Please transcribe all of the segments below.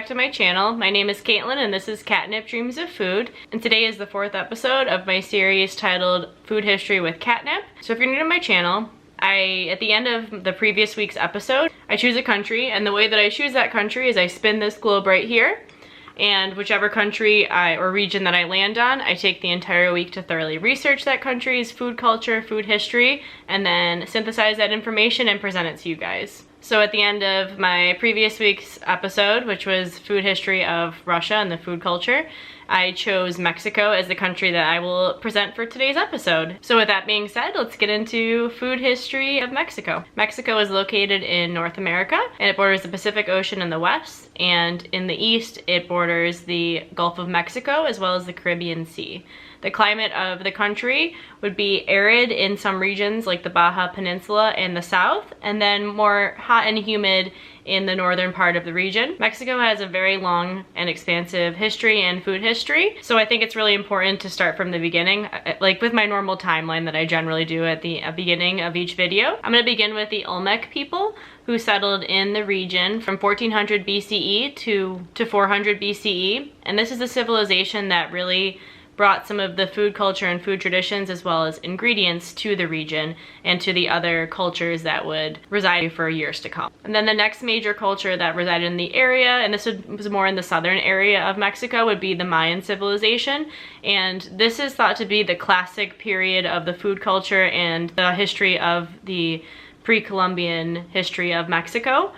back to my channel. My name is Caitlin and this is Katnip Dreams of Food. And today is the 4th episode of my series titled Food History with Katnip. So if you're new to my channel, at the end of the previous week's episode, I choose a country, and the way that I choose that country is I spin this globe right here, and whichever country or region that I land on, I take the entire week to thoroughly research that country's food culture, food history, and then synthesize that information and present it to you guys. So at the end of my previous week's episode, which was food history of Russia and the food culture, I chose Mexico as the country that I will present for today's episode. So with that being said, let's get into food history of Mexico. Mexico is located in North America, and it borders the Pacific Ocean in the west, and in the east it borders the Gulf of Mexico as well as the Caribbean Sea. The climate of the country would be arid in some regions like the Baja Peninsula in the south, and then more hot and humid in the northern part of the region. Mexico has a very long and expansive history and food history, so I think it's really important to start from the beginning, like with my normal timeline that I generally do at the beginning of each video. I'm going to begin with the Olmec people, who settled in the region from 1400 BCE to 400 BCE, and this is a civilization that really brought some of the food culture and food traditions as well as ingredients to the region and to the other cultures that would reside for years to come. And then the next major culture that resided in the area, and this was more in the southern area of Mexico, would be the Mayan civilization. And this is thought to be the classic period of the food culture and the history of the pre-Columbian history of Mexico.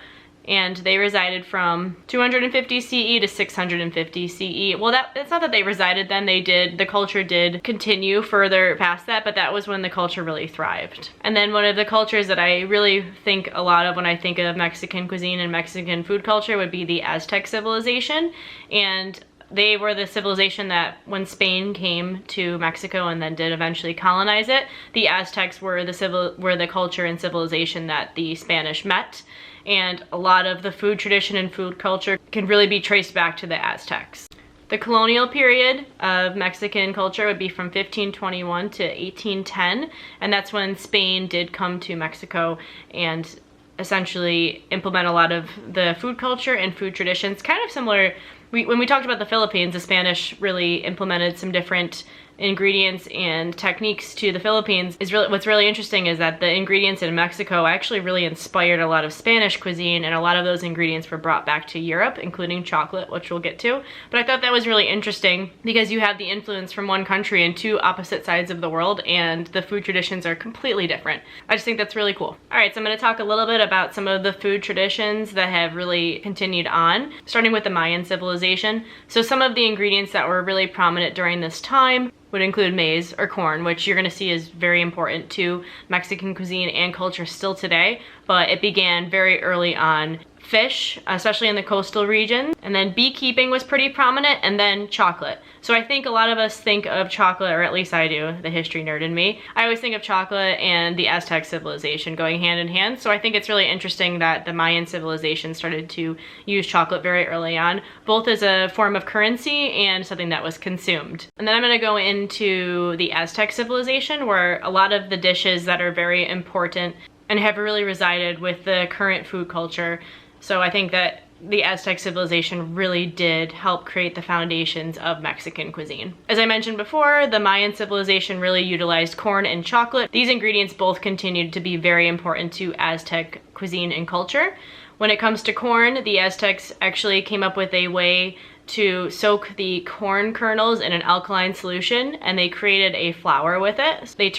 And they resided from 250 CE to 650 CE. Well, it's not that they resided then, the culture did continue further past that, but that was when the culture really thrived. And then one of the cultures that I really think a lot of when I think of Mexican cuisine and Mexican food culture would be the Aztec civilization. And they were the civilization that when Spain came to Mexico and then did eventually colonize it, the Aztecs were the culture and civilization that the Spanish met. And a lot of the food tradition and food culture can really be traced back to the Aztecs. The colonial period of Mexican culture would be from 1521 to 1810, and that's when Spain did come to Mexico and essentially implement a lot of the food culture and food traditions, kind of similar. When we talked about the Philippines, the Spanish really implemented some different ingredients and techniques to the Philippines. What's really interesting is that the ingredients in Mexico actually really inspired a lot of Spanish cuisine, and a lot of those ingredients were brought back to Europe, including chocolate, which we'll get to. But I thought that was really interesting because you have the influence from one country and two opposite sides of the world, and the food traditions are completely different. I just think that's really cool. Alright, so I'm going to talk a little bit about some of the food traditions that have really continued on, starting with the Mayan civilization. So some of the ingredients that were really prominent during this time would include maize or corn, which you're going to see is very important to Mexican cuisine and culture still today, but it began very early on. Fish, especially in the coastal region, and then beekeeping was pretty prominent, and then chocolate. So I think a lot of us think of chocolate, or at least I do, the history nerd in me. I always think of chocolate and the Aztec civilization going hand in hand, so I think it's really interesting that the Mayan civilization started to use chocolate very early on, both as a form of currency and something that was consumed. And then I'm going to go into the Aztec civilization, where a lot of the dishes that are very important and have really resided with the current food culture. So I think that the Aztec civilization really did help create the foundations of Mexican cuisine. As I mentioned before, the Mayan civilization really utilized corn and chocolate. These ingredients both continued to be very important to Aztec cuisine and culture. When it comes to corn, the Aztecs actually came up with a way to soak the corn kernels in an alkaline solution, and they created a flour with it. So they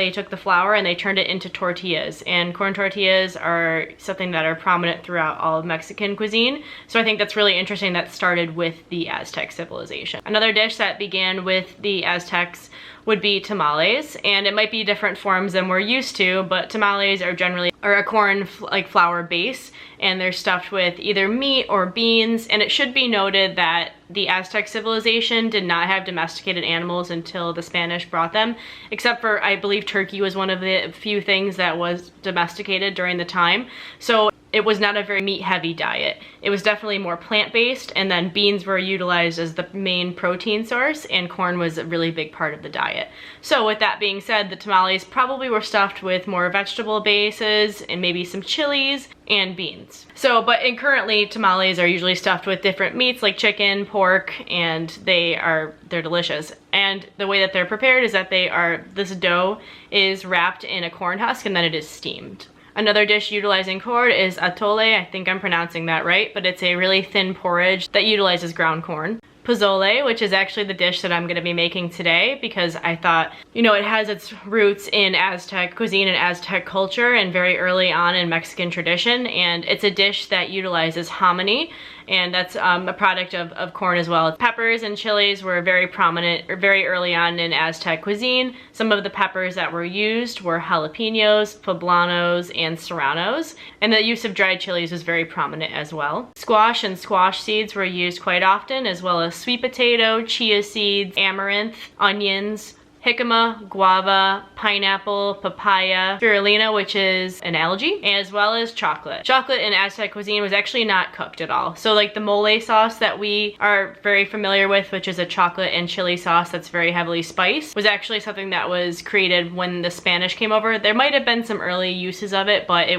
took the flour and they turned it into tortillas, and corn tortillas are something that are prominent throughout all of Mexican cuisine. So I think that's really interesting that started with the Aztec civilization. Another dish that began with the Aztecs would be tamales, and it might be different forms than we're used to, but tamales are generally a corn flour base, and they're stuffed with either meat or beans. And it should be noted that the Aztec civilization did not have domesticated animals until the Spanish brought them, except for, I believe, turkey was one of the few things that was domesticated during the time. So it was not a very meat-heavy diet. It was definitely more plant-based, and then beans were utilized as the main protein source, and corn was a really big part of the diet. So with that being said, the tamales probably were stuffed with more vegetable bases and maybe some chilies and beans. So, currently tamales are usually stuffed with different meats like chicken, pork, and they're delicious. And the way that they're prepared is that this dough is wrapped in a corn husk and then it is steamed. Another dish utilizing corn is atole. I think I'm pronouncing that right, but it's a really thin porridge that utilizes ground corn. Pozole, which is actually the dish that I'm going to be making today because I thought, you know, it has its roots in Aztec cuisine and Aztec culture and very early on in Mexican tradition, and it's a dish that utilizes hominy, and that's a product of corn as well. Peppers and chilies were very prominent very early on in Aztec cuisine. Some of the peppers that were used were jalapenos, poblanos, and serranos, and the use of dried chilies was very prominent as well. Squash and squash seeds were used quite often, as well as sweet potato, chia seeds, amaranth, onions, jicama, guava, pineapple, papaya, spirulina, which is an algae, as well as chocolate. Chocolate in Aztec cuisine was actually not cooked at all. So like the mole sauce that we are very familiar with, which is a chocolate and chili sauce that's very heavily spiced, was actually something that was created when the Spanish came over. There might have been some early uses of it, but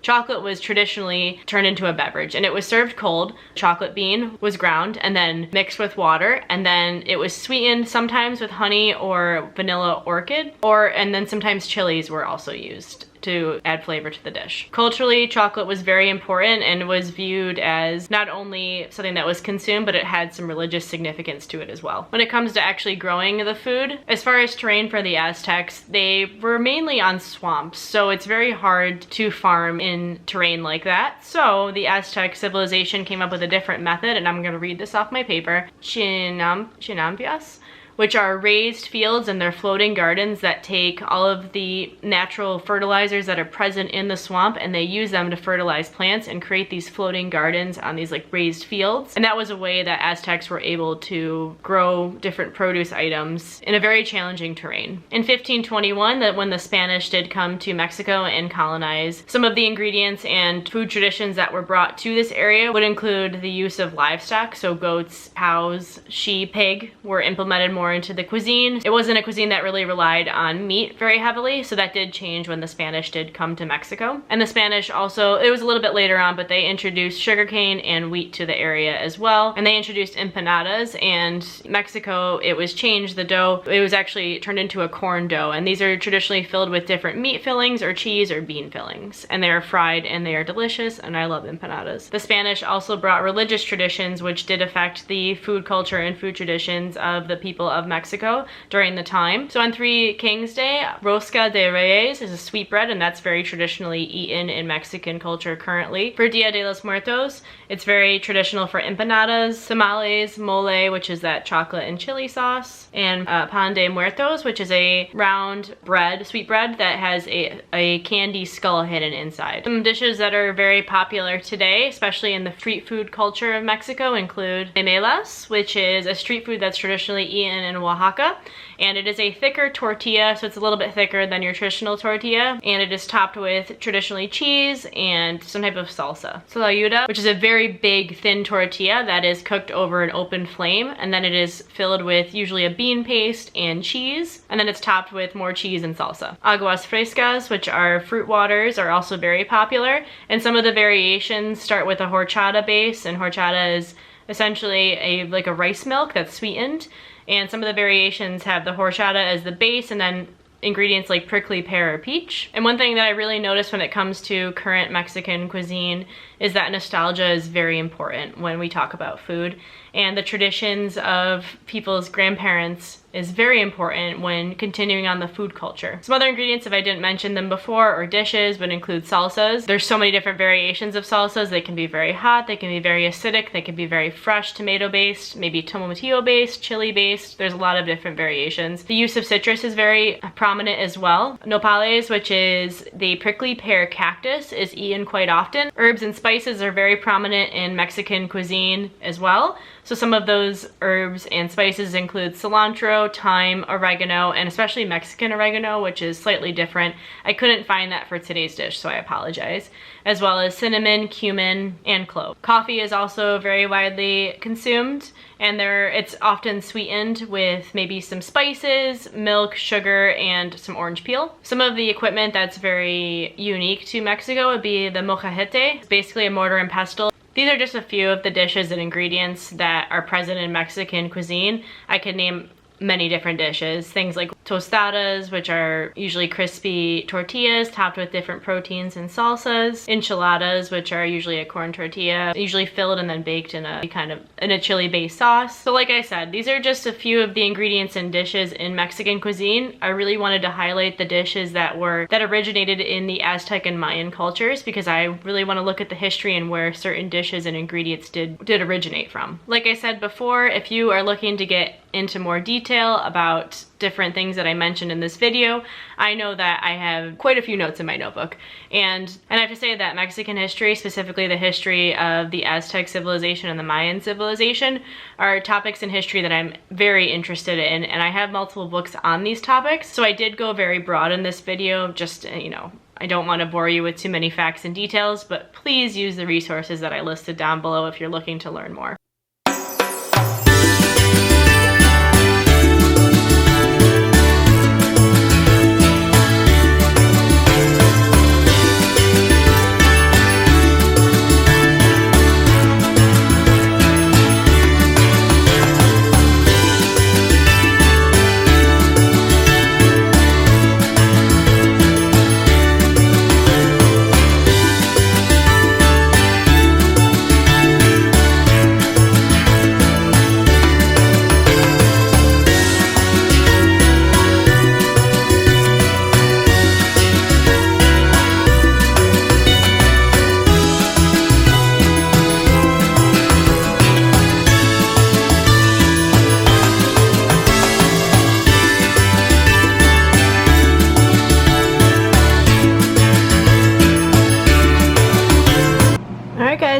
chocolate was traditionally turned into a beverage, and it was served cold. Chocolate bean was ground and then mixed with water, and then it was sweetened sometimes with honey or vanilla orchid, and then sometimes chilies were also used to add flavor to the dish. Culturally, chocolate was very important and was viewed as not only something that was consumed, but it had some religious significance to it as well. When it comes to actually growing the food, as far as terrain for the Aztecs, they were mainly on swamps, so it's very hard to farm in terrain like that. So the Aztec civilization came up with a different method, and I'm gonna read this off my paper. Chinampias, which are raised fields, and they're floating gardens that take all of the natural fertilizers that are present in the swamp, and they use them to fertilize plants and create these floating gardens on these like raised fields. And that was a way that Aztecs were able to grow different produce items in a very challenging terrain. In 1521, when the Spanish did come to Mexico and colonize, some of the ingredients and food traditions that were brought to this area would include the use of livestock, so goats, cows, sheep, pig were implemented more into the cuisine. It wasn't a cuisine that really relied on meat very heavily, so that did change when the Spanish did come to Mexico. And the Spanish also, it was a little bit later on, but they introduced sugarcane and wheat to the area as well. And they introduced empanadas, and Mexico, it was changed, the dough, it was actually turned into a corn dough, and these are traditionally filled with different meat fillings or cheese or bean fillings. And they are fried and they are delicious, and I love empanadas. The Spanish also brought religious traditions which did affect the food culture and food traditions of the people of Mexico during the time. So on Three Kings Day, Rosca de Reyes is a sweetbread, and that's very traditionally eaten in Mexican culture currently. For Dia de los Muertos, it's very traditional for empanadas, tamales, mole, which is that chocolate and chili sauce, and pan de muertos, which is a round bread, sweet bread that has a candy skull hidden inside. Some dishes that are very popular today, especially in the street food culture of Mexico, include tamales, which is a street food that's traditionally eaten in Oaxaca, and it is a thicker tortilla, so it's a little bit thicker than your traditional tortilla, and it is topped with traditionally cheese and some type of salsa. Tlayuda, which is a very big thin tortilla that is cooked over an open flame, and then it is filled with usually a bean paste and cheese, and then it's topped with more cheese and salsa. Aguas frescas, which are fruit waters, are also very popular, and some of the variations start with a horchata base, and horchata is essentially like a rice milk that's sweetened, and some of the variations have the horchata as the base and then ingredients like prickly pear or peach. And one thing that I really notice when it comes to current Mexican cuisine is that nostalgia is very important when we talk about food, and the traditions of people's grandparents is very important when continuing on the food culture. Some other ingredients, if I didn't mention them before, or dishes, would include salsas. There's so many different variations of salsas. They can be very hot, they can be very acidic, they can be very fresh, tomato-based, maybe tomatillo-based, chili-based. There's a lot of different variations. The use of citrus is very prominent as well. Nopales, which is the prickly pear cactus, is eaten quite often. Herbs and spices are very prominent in Mexican cuisine as well. So some of those herbs and spices include cilantro, thyme, oregano, and especially Mexican oregano, which is slightly different. I couldn't find that for today's dish, so I apologize. As well as cinnamon, cumin, and clove. Coffee is also very widely consumed, and it's often sweetened with maybe some spices, milk, sugar, and some orange peel. Some of the equipment that's very unique to Mexico would be the molcajete. It's basically a mortar and pestle. These are just a few of the dishes and ingredients that are present in Mexican cuisine. I could name many different dishes. Things like tostadas, which are usually crispy tortillas topped with different proteins and salsas. Enchiladas, which are usually a corn tortilla, usually filled and then baked in a chili-based sauce. So like I said, these are just a few of the ingredients and dishes in Mexican cuisine. I really wanted to highlight the dishes that originated in the Aztec and Mayan cultures, because I really want to look at the history and where certain dishes and ingredients did originate from. Like I said before, if you are looking to get into more detail about different things that I mentioned in this video, I know that I have quite a few notes in my notebook. And I have to say that Mexican history, specifically the history of the Aztec civilization and the Mayan civilization, are topics in history that I'm very interested in, and I have multiple books on these topics. So I did go very broad in this video, just, you know, I don't want to bore you with too many facts and details, but please use the resources that I listed down below if you're looking to learn more.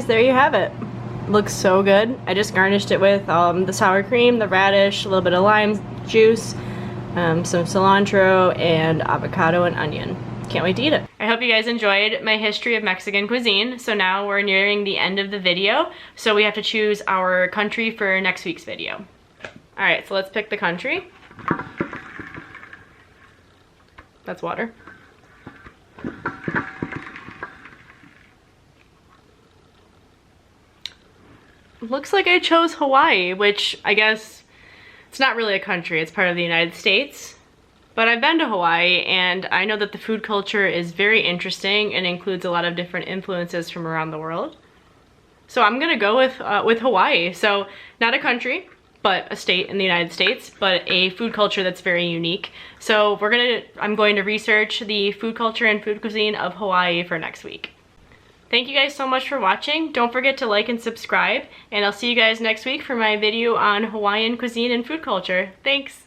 There you have it. Looks so good. I just garnished it with the sour cream, the radish, a little bit of lime juice, some cilantro, and avocado and onion. Can't wait to eat it. I hope you guys enjoyed my history of Mexican cuisine. So now we're nearing the end of the video, so we have to choose our country for next week's video. Alright, so let's pick the country. That's water. Looks like I chose Hawaii, which I guess it's not really a country, it's part of the United States. But I've been to Hawaii, and I know that the food culture is very interesting and includes a lot of different influences from around the world. So I'm gonna go with Hawaii. So not a country, but a state in the United States, but a food culture that's very unique. So I'm going to research the food culture and food cuisine of Hawaii for next week. Thank you guys so much for watching. Don't forget to like and subscribe, and I'll see you guys next week for my video on Hawaiian cuisine and food culture. Thanks!